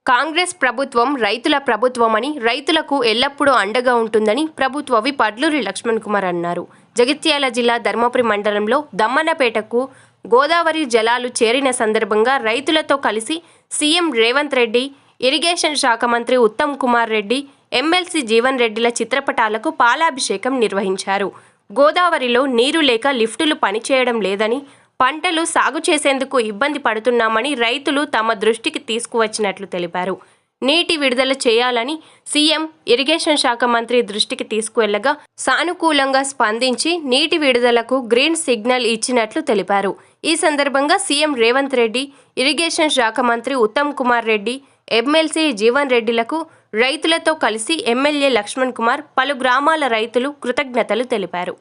కాంగ్రెస్ ప్రభుత్వం రైతుల ప్రభుత్వమని, రైతులకు ఎల్లప్పుడూ అండగా ఉంటుందని ప్రభుత్వ విప్ అడ్లూరి లక్ష్మణ్ కుమార్ అన్నారు. జగిత్యాల జిల్లా ధర్మపురి మండలంలో దమ్మన్నపేటకు గోదావరి జలాలు చేరిన సందర్భంగా రైతులతో కలిసి సీఎం రేవంత్ రెడ్డి, ఇరిగేషన్ శాఖ మంత్రి ఉత్తమ్ కుమార్ రెడ్డి, ఎమ్మెల్సీ జీవన్ రెడ్డిల చిత్రపటాలకు పాలాభిషేకం నిర్వహించారు. గోదావరిలో నీరు లేక లిఫ్టులు పనిచేయడం లేదని, పంటలు సాగు చేసేందుకు ఇబ్బంది పడుతున్నామని రైతులు తమ దృష్టికి తీసుకువచ్చినట్లు తెలిపారు. నీటి విడుదల చేయాలని సీఎం, ఇరిగేషన్ శాఖ మంత్రి దృష్టికి తీసుకువెళ్లగా సానుకూలంగా స్పందించి నీటి విడుదలకు గ్రీన్ సిగ్నల్ ఇచ్చినట్లు తెలిపారు. ఈ సందర్భంగా సీఎం రేవంత్ రెడ్డి, ఇరిగేషన్ శాఖ మంత్రి ఉత్తమ్ కుమార్ రెడ్డి, ఎమ్మెల్సీ జీవన్ రెడ్డిలకు రైతులతో కలిసి ఎమ్మెల్యే లక్ష్మణ్ కుమార్, పలు గ్రామాల రైతులు కృతజ్ఞతలు తెలిపారు.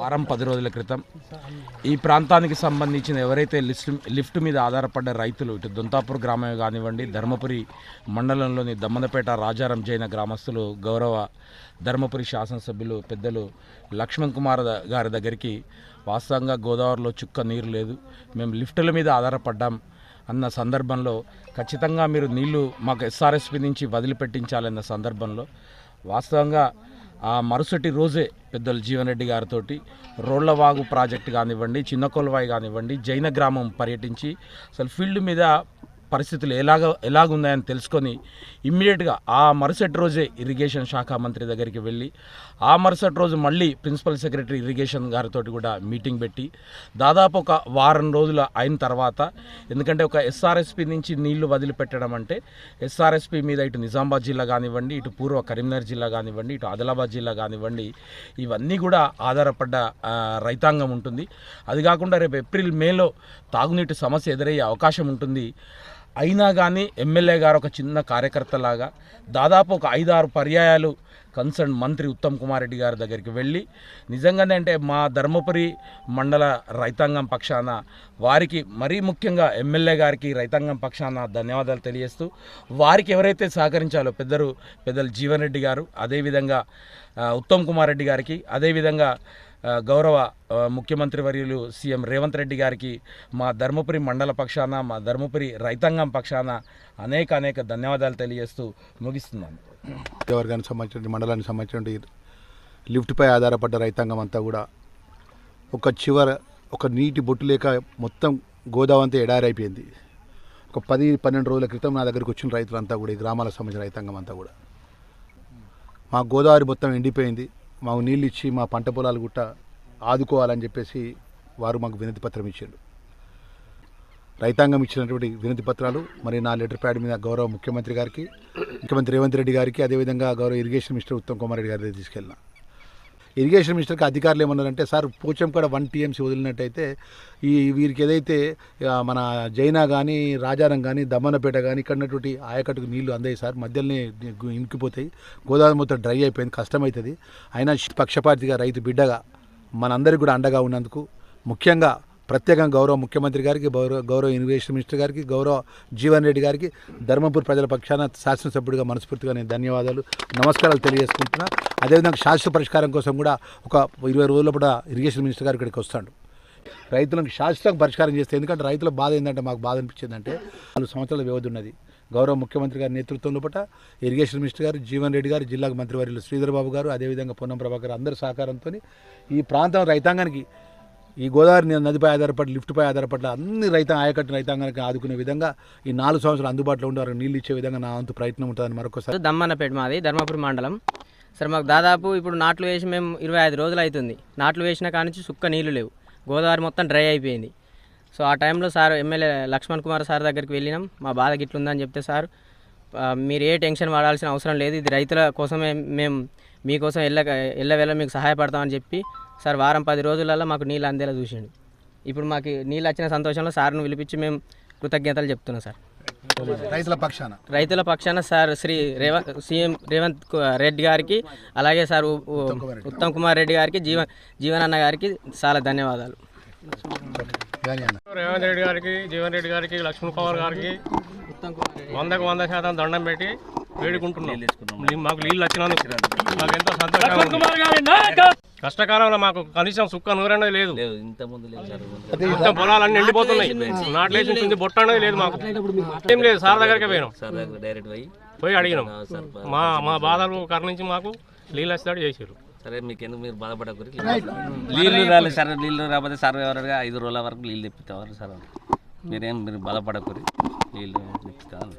వారం 10 రోజుల క్రితం ఈ ప్రాంతానికి సంబంధించిన ఎవరైతే లిఫ్ట్ మీద ఆధారపడ్డ రైతులు, ఇటు దొంతాపూర్ గ్రామమే కానివ్వండి, ధర్మపురి మండలంలోని దమ్మన్నపేట రాజారం జైన గ్రామస్తులు గౌరవ ధర్మపురి శాసనసభ్యులు పెద్దలు లక్ష్మణ్ కుమార్ గారి దగ్గరికి వాస్తవంగా గోదావరిలో చుక్క నీరు లేదు, మేము లిఫ్టుల మీద ఆధారపడ్డాం అన్న సందర్భంలో ఖచ్చితంగా మీరు నీళ్లు మాకు ఎస్ఆర్ఎస్పీ నుంచి వదిలిపెట్టించాలన్న సందర్భంలో వాస్తవంగా ఆ మరుసటి రోజే పెద్దలు జీవన్ రెడ్డి గారితో రోళ్లవాగు ప్రాజెక్టు కానివ్వండి, చిన్నకొల్వాయి కానివ్వండి, జైన గ్రామం పర్యటించి అసలు ఫీల్డ్ మీద పరిస్థితులు ఎలాగున్నాయని తెలుసుకొని ఇమ్మీడియట్గా ఆ మరుసటి రోజే ఇరిగేషన్ శాఖ మంత్రి దగ్గరికి వెళ్ళి ఆ మరుసటి రోజు మళ్ళీ ప్రిన్సిపల్ సెక్రటరీ ఇరిగేషన్ గారితో కూడా మీటింగ్ పెట్టి దాదాపు ఒక వారం రోజులు అయిన తర్వాత, ఎందుకంటే ఒక ఎస్ఆర్ఎస్పీ నుంచి నీళ్లు వదిలిపెట్టడం అంటే ఎస్ఆర్ఎస్పీ మీద ఇటు నిజామాబాద్ జిల్లా కానివ్వండి, ఇటు పూర్వ కరీంనగర్ జిల్లా కానివ్వండి, ఇటు ఆదిలాబాద్ జిల్లా కానివ్వండి, ఇవన్నీ కూడా ఆధారపడ్డ రైతాంగం ఉంటుంది. అది కాకుండా రేపు ఏప్రిల్ మేలో తాగునీటి సమస్య ఎదురయ్యే అవకాశం ఉంటుంది. అయినా కానీ ఎమ్మెల్యే గారు ఒక చిన్న కార్యకర్తలాగా దాదాపు ఒక 5-6 పర్యాయాలు కన్సర్న్ మంత్రి ఉత్తమ్ కుమార్ రెడ్డి గారి దగ్గరికి వెళ్ళి నిజంగానే అంటే మా ధర్మపురి మండల రైతాంగం పక్షాన వారికి మరీ ముఖ్యంగా ఎమ్మెల్యే గారికి రైతాంగం పక్షాన ధన్యవాదాలు తెలియజేస్తూ, వారికి ఎవరైతే సహకరించాలో పెద్దలు జీవన్ రెడ్డి గారు, అదేవిధంగా ఉత్తమ్ కుమార్ రెడ్డి గారికి, అదేవిధంగా గౌరవ ముఖ్యమంత్రి వర్యులు సీఎం రేవంత్ రెడ్డి గారికి మా ధర్మపురి మండల పక్షాన, మా ధర్మపురి రైతాంగం పక్షాన అనేక ధన్యవాదాలు తెలియజేస్తూ ముగిస్తున్నాను. వర్గానికి సంబంధించిన మండలానికి సంబంధించిన లిఫ్ట్పై ఆధారపడ్డ రైతాంగం అంతా కూడా ఒక నీటి బొట్టు లేక మొత్తం గోదావరి అంతా ఎడారైపోయింది. ఒక 10-12 రోజుల క్రితం నా దగ్గరికి వచ్చిన రైతులంతా కూడా, ఈ గ్రామాలకు సంబంధించిన రైతాంగం అంతా కూడా, మా గోదావరి మొత్తం ఎండిపోయింది, మాకు నీళ్ళు ఇచ్చి మా పంట పొలాలు గుట్ట ఆదుకోవాలని చెప్పేసి వారు మాకు వినతి పత్రం ఇచ్చారు. రైతాంగం ఇచ్చినటువంటి వినతి పత్రాలు మరి నా లెటర్ ప్యాడ్ మీద గౌరవ ముఖ్యమంత్రి రేవంత్ రెడ్డి గారికి, అదేవిధంగా గౌరవ ఇరిగేషన్ మినిస్టర్ ఉత్తమ్ కుమార్ రెడ్డి గారి తీసుకెళ్ళిన. ఇరిగేషన్ మినిస్టర్కి అధికారులు ఏమన్నారంటే, సార్ పోచంకాడ 1 TMC వదిలినట్టయితే వీరికి ఏదైతే మన జైనా కానీ, రాజారం కానీ, దమ్మన్నపేట కానీ ఇక్కడ ఉన్నటువంటి ఆయకట్టుకు నీళ్లు అందాయి సార్, మధ్యలోనే ఇంకిపోతాయి, గోదావరి మొత్తం డ్రై అయిపోయింది, కష్టమవుతుంది. అయినా పక్షపాతిగా రైతు బిడ్డగా మనందరికీ కూడా అండగా ఉన్నందుకు ముఖ్యంగా ప్రత్యేకంగా గౌరవ ముఖ్యమంత్రి గారికి, గౌరవ ఇరిగేషన్ మినిస్టర్ గారికి, గౌరవ జీవన్ రెడ్డి గారికి ధర్మపురి ప్రజల పక్షాన శాసనసభ్యుడిగా మనస్ఫూర్తిగా నేను ధన్యవాదాలు, నమస్కారాలు తెలియజేసుకుంటున్నా. అదేవిధంగా శాశ్వత పరిష్కారం కోసం కూడా ఒక 20 రోజుల కూడా ఇరిగేషన్ మినిస్టర్ గారు ఇక్కడికి వస్తాడు. రైతులకు శాశ్వతంగా పరిష్కారం చేస్తే, ఎందుకంటే రైతుల బాధ ఏంటంటే, మాకు బాధ అనిపించిందంటే 4 సంవత్సరాల వ్యవధి ఉన్నది. గౌరవ ముఖ్యమంత్రి గారి నేతృత్వంలో ఇరిగేషన్ మినిస్టర్ గారు, జీవన్ రెడ్డి గారు, జిల్లా మంత్రివర్యులు శ్రీధర్ బాబు గారు, అదేవిధంగా పొన్నం ప్రభాకర్ అందరి సహకారంతో ఈ ప్రాంతం రైతాంగానికి, ఈ గోదావరి నదిపై ఆధారపడి, లిఫ్ట్పై ఆధారపడి అన్ని ఆయకట్టు రైతాంగానికి ఆదుకునే విధంగా ఈ 4 సంవత్సరాలు అందుబాటులో ఉండి వారికి నీళ్ళు ఇచ్చే విధంగా నా వంతు ప్రయత్నం ఉంటుందని మరొకసారి. దమ్మన్నపేట మాది ధర్మపురి మండలం సార్. మాకు దాదాపు ఇప్పుడు నాట్లు వేసి మేము 25 రోజులు అవుతుంది. నాట్లు వేసిన కానించి సుక్క నీళ్లు లేవు, గోదావరి మొత్తం డ్రై అయిపోయింది. సో ఆ టైంలో sir MLA Lakshman Kumar sir దగ్గరికి వెళ్ళినాం. మా బాధ గిట్లుందని చెప్తే సార్, మీరు ఏ టెన్షన్ పడాల్సిన అవసరం లేదు, ఇది రైతుల కోసమే, మేము మీకోసం ఎల్లవేళ మీకు సహాయపడతామని చెప్పి సార్ వారం 10 రోజులలో మాకు నీళ్ళు అందేలా చూసిండు. ఇప్పుడు మాకు నీళ్ళు వచ్చిన సంతోషంలో సార్ను పిలిపించి మేము కృతజ్ఞతలు చెప్తున్నాం సార్. రైతుల పక్షాన సార్ సీఎం రేవంత్ రెడ్డి గారికి, అలాగే సార్ ఉత్తమ్ కుమార్ రెడ్డి గారికి, జీవన్ అన్న గారికి చాలా ధన్యవాదాలు. కానీ అన్న రేవంత్ రెడ్డి గారికి, జీవన్ రెడ్డి గారికి, లక్ష్మణ్ కుమార్ గారికి 100% దండం పెట్టి వేడుకుంటున్నాం. మాకు నీళ్ళు వచ్చినందుకు మాకు ఎంతో సంతోషంగా. కష్టకాలంలో మాకు కనీసం సుక్క నూరనేది లేదు. మొత్తం పొలాలన్నీ ఎండిపోతున్నాయి. నాట్లేసి ఉంటుంది బొట్ట అనేది లేదు. మాకు ఏం లేదు. సార్ దగ్గరికి పోయినాం, పోయి అడిగినాం. మా బాధలు కరుణించి మాకు నీళ్ళు వస్తాడు చేసారు. సరే మీకు ఎందుకు మీరు బాధపడకూరి నీళ్ళు రాలేదు సార్. నీళ్ళు రాకపోతే సార్ ఎవరుగా 5 రోజుల వరకు నీళ్ళు తెప్పిస్తారు సార్. మీరు బాధపడకూరి నీళ్ళు తెప్పిస్తారు.